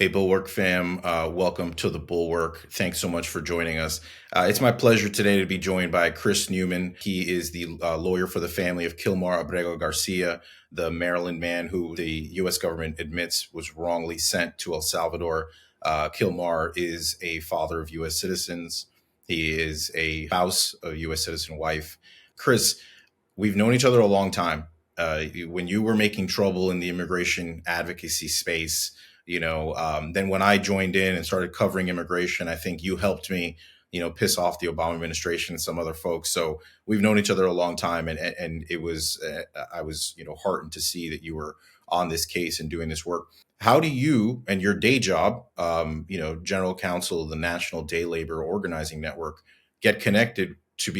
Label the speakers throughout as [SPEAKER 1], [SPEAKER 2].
[SPEAKER 1] Hey, Bulwark fam, welcome to the Bulwark. Thanks so much for joining us. It's my pleasure today to be joined by Chris Newman. He is the lawyer for the family of Kilmer Abrego Garcia, the Maryland man who the U.S. government admits was wrongly sent to El Salvador. Kilmer is a father of U.S. citizens. He is a spouse, a U.S. citizen wife. Chris, we've known each other a long time. When you were making trouble in the immigration advocacy space, then when I joined in and started covering immigration, I think you helped me, piss off the Obama administration and some other folks. So we've known each other a long time, and it was I was heartened to see that you were on this case and doing this work. How do you and your day job, general counsel of the National Day Labor Organizing Network, get connected to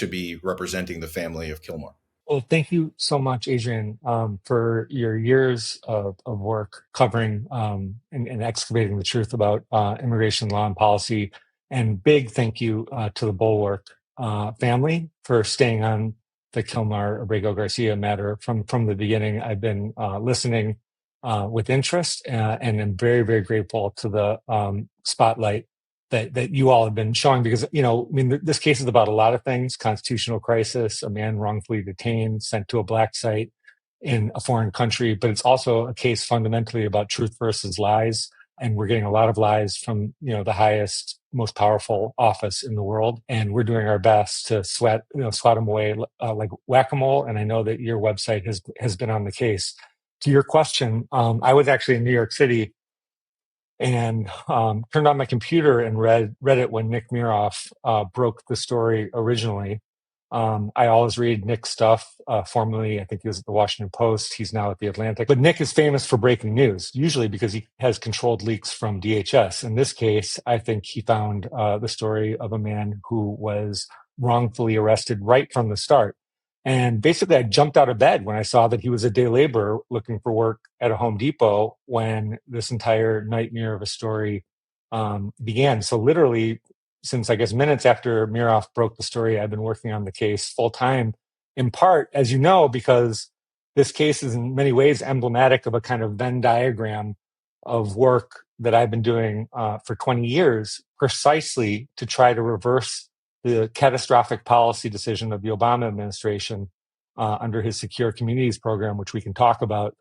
[SPEAKER 1] be representing the family of Kilmer?
[SPEAKER 2] Well, thank you so much, Adrian, for your years of work covering and excavating the truth about immigration law and policy. And big thank you to the Bulwark family for staying on the Kilmer Abrego Garcia matter from the beginning. I've been listening with interest and am very, very grateful to the spotlight that you all have been showing, because this case is about a lot of things: constitutional crisis, a man wrongfully detained, sent to a black site in a foreign country, but it's also a case fundamentally about truth versus lies. And we're getting a lot of lies from the highest, most powerful office in the world, and we're doing our best to swat them away like whack-a-mole. And I know that your website has been on the case. To your question, I was actually in New York City and turned on my computer and read it when Nick Miroff broke the story originally. I always read Nick's stuff. Formerly, I think he was at the Washington Post. He's now at the Atlantic. But Nick is famous for breaking news, usually because he has controlled leaks from DHS. In this case, I think he found the story of a man who was wrongfully arrested right from the start. And basically, I jumped out of bed when I saw that he was a day laborer looking for work at a Home Depot when this entire nightmare of a story began. So literally, since I guess minutes after Miroff broke the story, I've been working on the case full time, in part, as you know, because this case is in many ways emblematic of a kind of Venn diagram of work that I've been doing for 20 years, precisely to try to reverse the catastrophic policy decision of the Obama administration under his Secure Communities program, which we can talk about,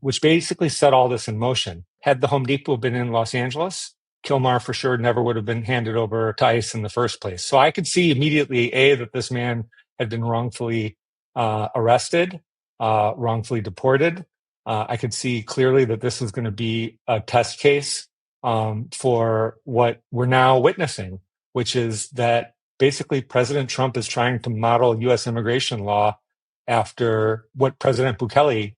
[SPEAKER 2] which basically set all this in motion. Had the Home Depot been in Los Angeles, Kilmer for sure never would have been handed over to ICE in the first place. So I could see immediately, that this man had been wrongfully arrested, wrongfully deported. I could see clearly that this was going to be a test case for what we're now witnessing, which is that basically President Trump is trying to model U.S. immigration law after what President Bukele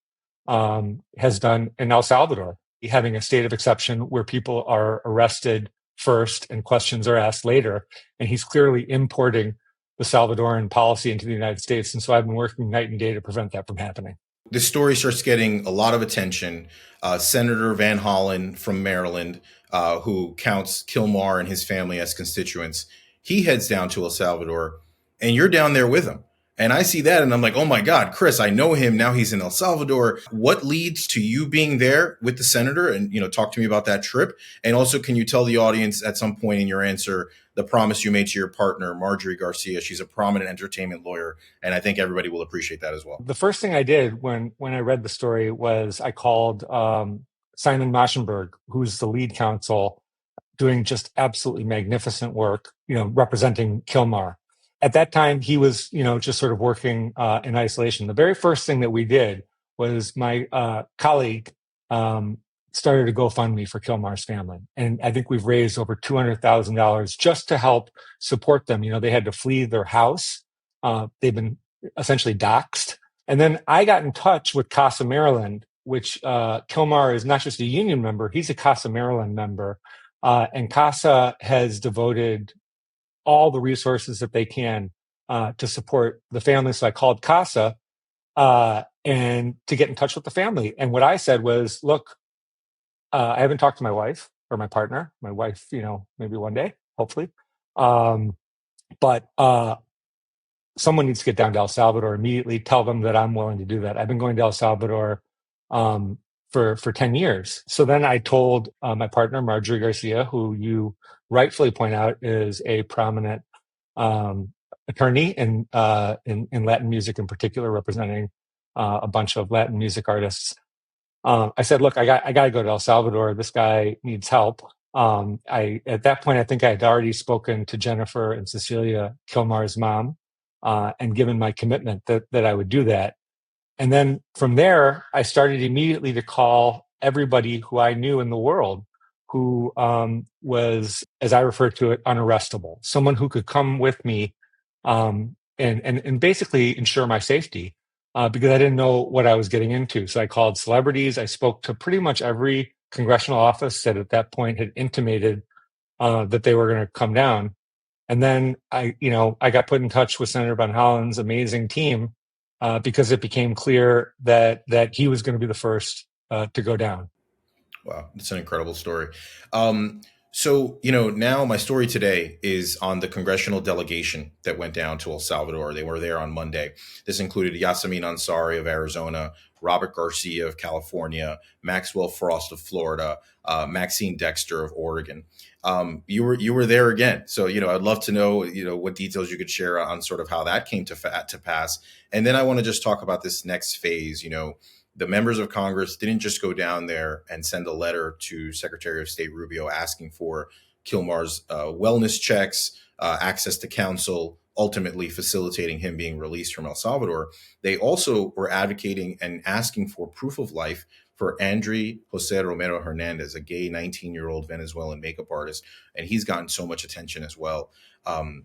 [SPEAKER 2] has done in El Salvador, having a state of exception where people are arrested first and questions are asked later. And he's clearly importing the Salvadoran policy into the United States. And so I've been working night and day to prevent that from happening.
[SPEAKER 1] This story starts getting a lot of attention. Senator Van Hollen from Maryland, who counts Kilmer and his family as constituents, he heads down to El Salvador, and you're down there with him. And I see that, and I'm like, oh my God, Chris, I know him. Now he's in El Salvador. What leads to you being there with the senator? And, talk to me about that trip. And also, can you tell the audience at some point in your answer the promise you made to your partner, Marjorie Garcia? She's a prominent entertainment lawyer, and I think everybody will appreciate that as well.
[SPEAKER 2] The first thing I did when I read the story was I called Simon Maschenberg, who's the lead counsel, doing just absolutely magnificent work, representing Kilmer. At that time, he was, just sort of working in isolation. The very first thing that we did was my colleague started a GoFundMe for Kilmer's family. And I think we've raised over $200,000 just to help support them. They had to flee their house. They've been essentially doxxed. And then I got in touch with CASA Maryland, which Kilmer is not just a union member, he's a CASA Maryland member. And CASA has devoted all the resources that they can to support the family. So I called CASA and to get in touch with the family. And what I said was, look, I haven't talked to my wife or my partner, my wife, maybe one day, hopefully. But someone needs to get down to El Salvador immediately, tell them that I'm willing to do that. I've been going to El Salvador for 10 years. So then I told my partner, Marjorie Garcia, who you rightfully point out is a prominent attorney in Latin music in particular, representing a bunch of Latin music artists. I said, look, I got to go to El Salvador. This guy needs help. At that point, I think I had already spoken to Jennifer and Cecilia Kilmar's mom, and given my commitment that I would do that. And then from there, I started immediately to call everybody who I knew in the world who was, as I refer to it, unarrestable. Someone who could come with me and basically ensure my safety, because I didn't know what I was getting into. So I called celebrities. I spoke to pretty much every congressional office that at that point had intimated that they were going to come down. And then I got put in touch with Senator Van Hollen's amazing team, because it became clear that he was going to be the first to go down.
[SPEAKER 1] Wow, it's an incredible story. So, now my story today is on the congressional delegation that went down to El Salvador. They were there on Monday. This included Yasamin Ansari of Arizona, Robert Garcia of California, Maxwell Frost of Florida, Maxine Dexter of Oregon. You were there again. So, I'd love to know, what details you could share on sort of how that came to pass. And then I want to just talk about this next phase. The members of Congress didn't just go down there and send a letter to Secretary of State Rubio asking for Kilmar's wellness checks, access to counsel, ultimately facilitating him being released from El Salvador. They also were advocating and asking for proof of life for Andre Jose Romero Hernandez, a gay 19-year-old Venezuelan makeup artist. And he's gotten so much attention as well.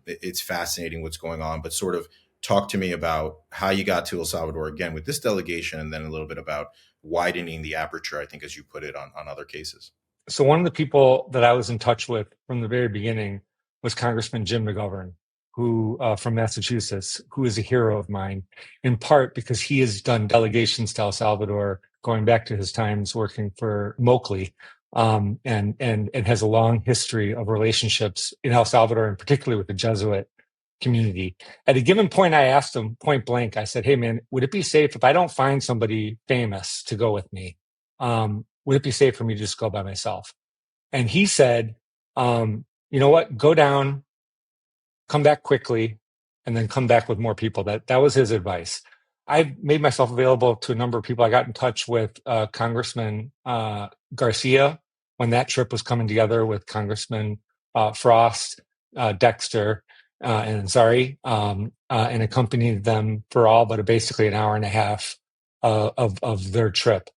[SPEAKER 1] It's fascinating what's going on, but sort of talk to me about how you got to El Salvador again with this delegation, and then a little bit about widening the aperture, I think, as you put it, on other cases.
[SPEAKER 2] So one of the people that I was in touch with from the very beginning was Congressman Jim McGovern, who from Massachusetts, who is a hero of mine, in part because he has done delegations to El Salvador going back to his times working for Moakley, and has a long history of relationships in El Salvador, and particularly with the Jesuit community. At a given point, I asked him point blank, I said, hey, man, would it be safe if I don't find somebody famous to go with me? Would it be safe for me to just go by myself? And he said, you know what, go down, come back quickly, and then come back with more people. That was his advice. I made myself available to a number of people. I got in touch with Congressman Garcia when that trip was coming together, with Congressman Frost, Dexter, and Ansari, and accompanied them for all but basically an hour and a half of their trip.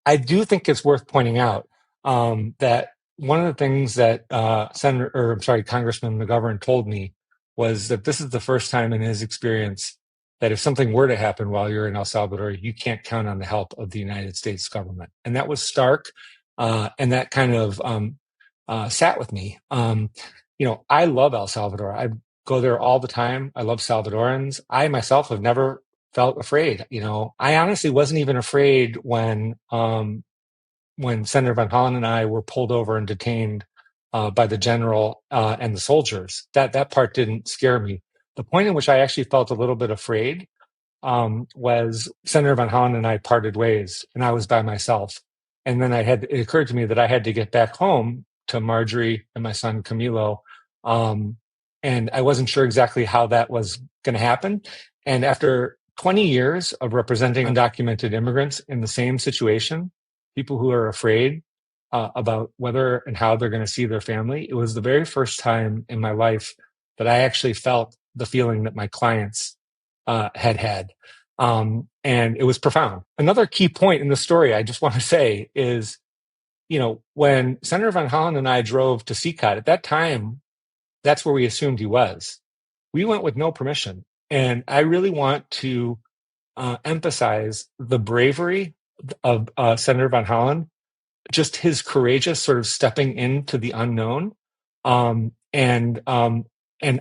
[SPEAKER 2] I do think it's worth pointing out that one of the things that Congressman McGovern told me was that this is the first time in his experience that if something were to happen while you're in El Salvador, you can't count on the help of the United States government. And that was stark, and that kind of sat with me. I love El Salvador. I go there all the time. I love Salvadorans. I myself have never felt afraid. I honestly wasn't even afraid when Senator Van Hollen and I were pulled over and detained by the general and the soldiers. That part didn't scare me. The point in which I actually felt a little bit afraid was Senator Van Hollen and I parted ways, and I was by myself. And then it occurred to me that I had to get back home to Marjorie and my son Camilo, and I wasn't sure exactly how that was going to happen. And after 20 years of representing undocumented immigrants in the same situation, people who are afraid about whether and how they're going to see their family, it was the very first time in my life that I actually felt the feeling that my clients had. And it was profound. Another key point in the story I just want to say is, when Senator Van Hollen and I drove to CCOT, at that time, that's where we assumed he was. We went with no permission. And I really want to emphasize the bravery of Senator Van Hollen, just his courageous sort of stepping into the unknown. And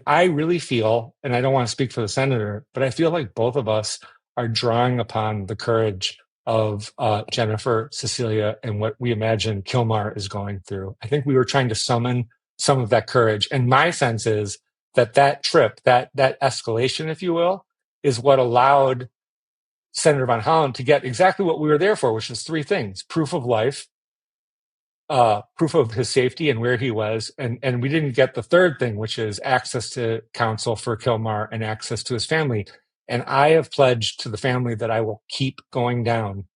[SPEAKER 2] I really feel, and I don't want to speak for the senator, but I feel like both of us are drawing upon the courage of Jennifer, Cecilia, and what we imagine Kilmer is going through. I think we were trying to summon some of that courage. And my sense is that trip, that escalation, if you will, is what allowed Senator von Holland to get exactly what we were there for, which is three things: proof of life, proof of his safety and where he was, and we didn't get the third thing, which is access to counsel for Kilmer and access to his family. And I have pledged to the family that I will keep going down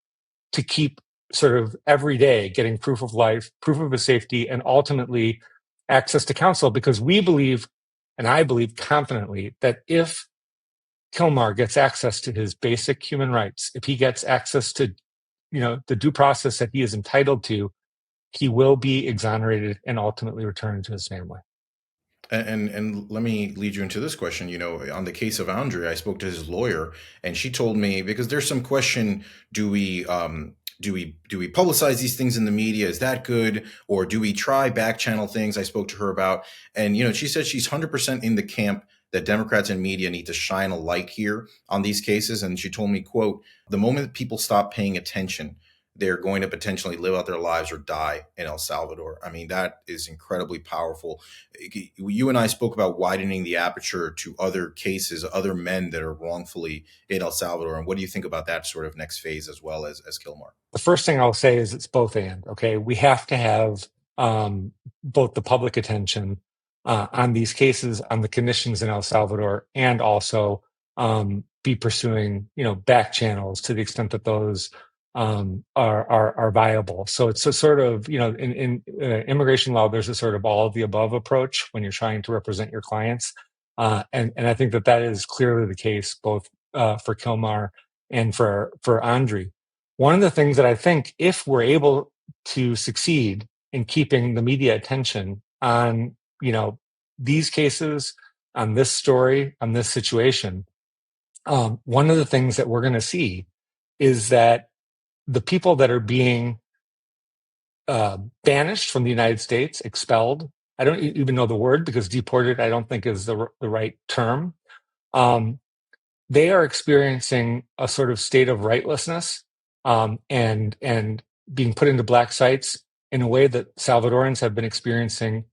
[SPEAKER 2] to keep sort of every day getting proof of life, proof of his safety, and ultimately access to counsel, because we believe, and I believe confidently, that if Kilmer gets access to his basic human rights, if he gets access to, the due process that he is entitled to, he will be exonerated and ultimately returned to his family.
[SPEAKER 1] And let me lead you into this question. On the case of Andre, I spoke to his lawyer, and she told me, because there's some question: do we publicize these things in the media? Is that good, or do we try back channel things? I spoke to her about, and she said she's 100% in the camp that Democrats and media need to shine a light here on these cases. And she told me, quote, the moment people stop paying attention, they're going to potentially live out their lives or die in El Salvador. I mean, that is incredibly powerful. You and I spoke about widening the aperture to other cases, other men that are wrongfully in El Salvador. And what do you think about that sort of next phase as well as Kilmer?
[SPEAKER 2] The first thing I'll say is it's both and, okay? We have to have both the public attention on these cases, on the conditions in El Salvador, and also be pursuing, back channels to the extent that those are viable. So it's a sort of, in immigration law, there's a sort of all of the above approach when you're trying to represent your clients. And I think that is clearly the case both for Kilmer and for Andre. One of the things that I think, if we're able to succeed in keeping the media attention on, these cases, on this story, on this situation, one of the things that we're going to see is that the people that are being banished from the United States, expelled — I don't even know the word, because deported I don't think is the right term — they are experiencing a sort of state of rightlessness, and being put into black sites in a way that Salvadorans have been experiencing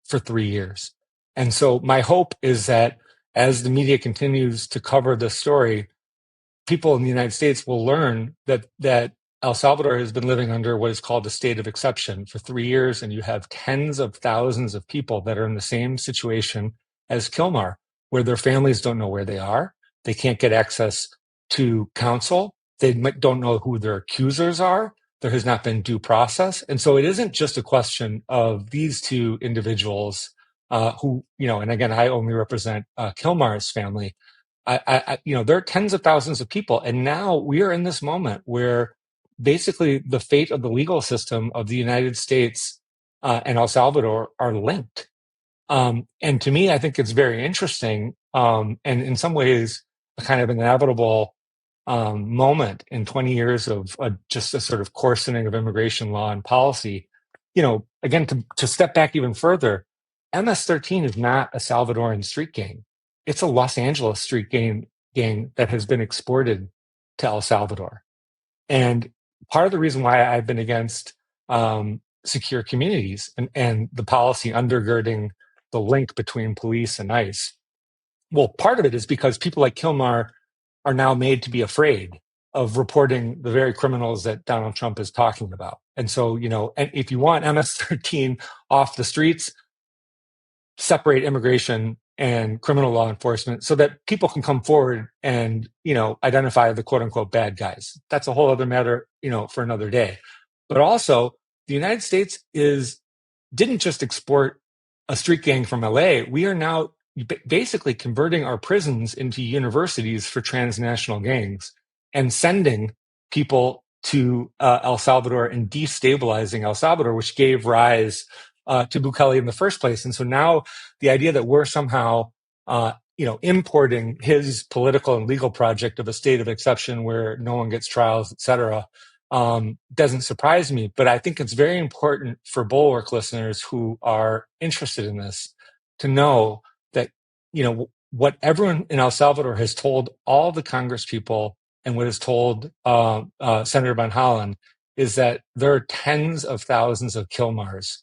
[SPEAKER 2] for 3 years. And so my hope is that as the media continues to cover this story, people in the United States will learn that El Salvador has been living under what is called a state of exception for 3 years, and you have tens of thousands of people that are in the same situation as Kilmer, where their families don't know where they are. They can't get access to counsel. They don't know who their accusers are. There has not been due process. And so it isn't just a question of these two individuals who, and again, I only represent Kilmer's family. There are tens of thousands of people. And now we are in this moment where basically the fate of the legal system of the United States and El Salvador are linked. And to me, I think it's very interesting, and in some ways a kind of inevitable moment in 20 years of just a sort of coarsening of immigration law and policy. Again, to step back even further, MS-13 is not a Salvadoran street gang. It's a Los Angeles street gang that has been exported to El Salvador. And part of the reason why I've been against secure communities and the policy undergirding the link between police and ICE, well, part of it is because people like Kilmer are now made to be afraid of reporting the very criminals that Donald Trump is talking about. And so, and if you want MS-13 off the streets, separate immigration and criminal law enforcement so that people can come forward and, identify the quote unquote bad guys. That's a whole other matter, for another day. But also, the United States didn't just export a street gang from LA. We are now basically converting our prisons into universities for transnational gangs and sending people to El Salvador and destabilizing El Salvador, which gave rise to Bukele in the first place. And so now the idea that we're somehow, importing his political and legal project of a state of exception where no one gets trials, et cetera, doesn't surprise me. But I think it's very important for Bulwark listeners who are interested in this to know that, what everyone in El Salvador has told all the Congress people and what is told Senator Van Hollen is that there are tens of thousands of Kilmars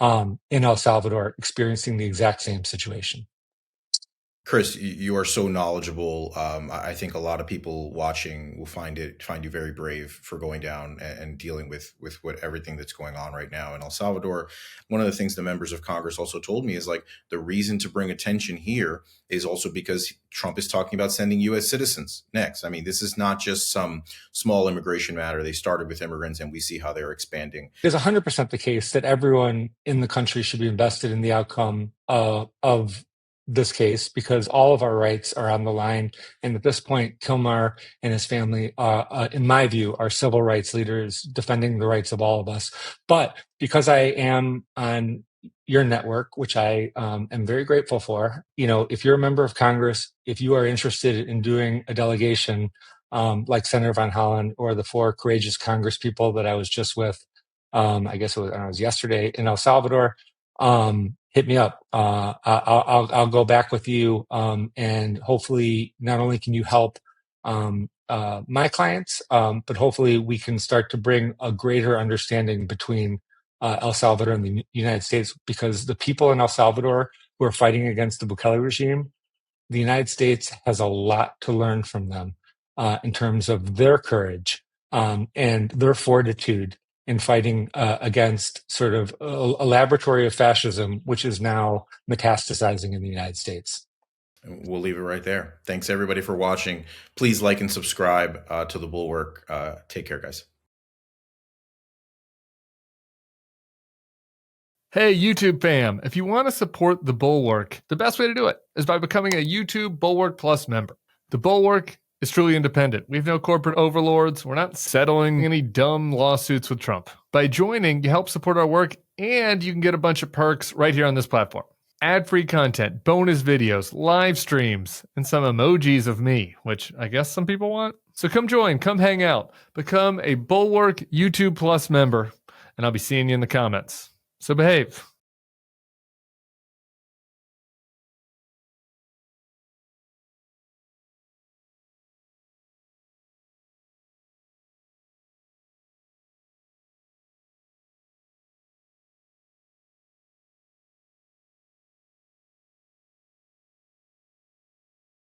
[SPEAKER 2] in El Salvador experiencing the exact same situation.
[SPEAKER 1] Chris, you are so knowledgeable. I think a lot of people watching will find you very brave for going down and dealing with what everything that's going on right now in El Salvador. One of the things the members of Congress also told me is like the reason to bring attention here is also because Trump is talking about sending U.S. citizens next. I mean, this is not just some small immigration matter. They started with immigrants, and we see how they're expanding.
[SPEAKER 2] It is 100% the case that everyone in the country should be invested in the outcome of this case, because all of our rights are on the line. And at this point, Kilmer and his family, in my view, are civil rights leaders defending the rights of all of us. But because I am on your network, which I am very grateful for, if you're a member of Congress, if you are interested in doing a delegation like Senator von Holland or the 4 courageous Congress people that I was just with, I guess it was yesterday in El Salvador, hit me up. I'll go back with you, and hopefully not only can you help my clients, but hopefully we can start to bring a greater understanding between El Salvador and the United States, because the people in El Salvador who are fighting against the Bukele regime, the United States has a lot to learn from them in terms of their courage and their fortitude in fighting against sort of a laboratory of fascism, which is now metastasizing in the United States.
[SPEAKER 1] We'll leave it right there. Thanks, everybody, for watching. Please like and subscribe to the Bulwark. Take care, guys.
[SPEAKER 3] Hey, YouTube fam, if you want to support the Bulwark, the best way to do it is by becoming a YouTube Bulwark Plus member. The Bulwark is truly independent. We have no corporate overlords. We're not settling any dumb lawsuits with Trump. By joining, you help support our work, and you can get a bunch of perks right here on this platform. Ad-free content, bonus videos, live streams, and some emojis of me, which I guess some people want. So come join, come hang out, become a Bulwark YouTube Plus member, and I'll be seeing you in the comments. So behave.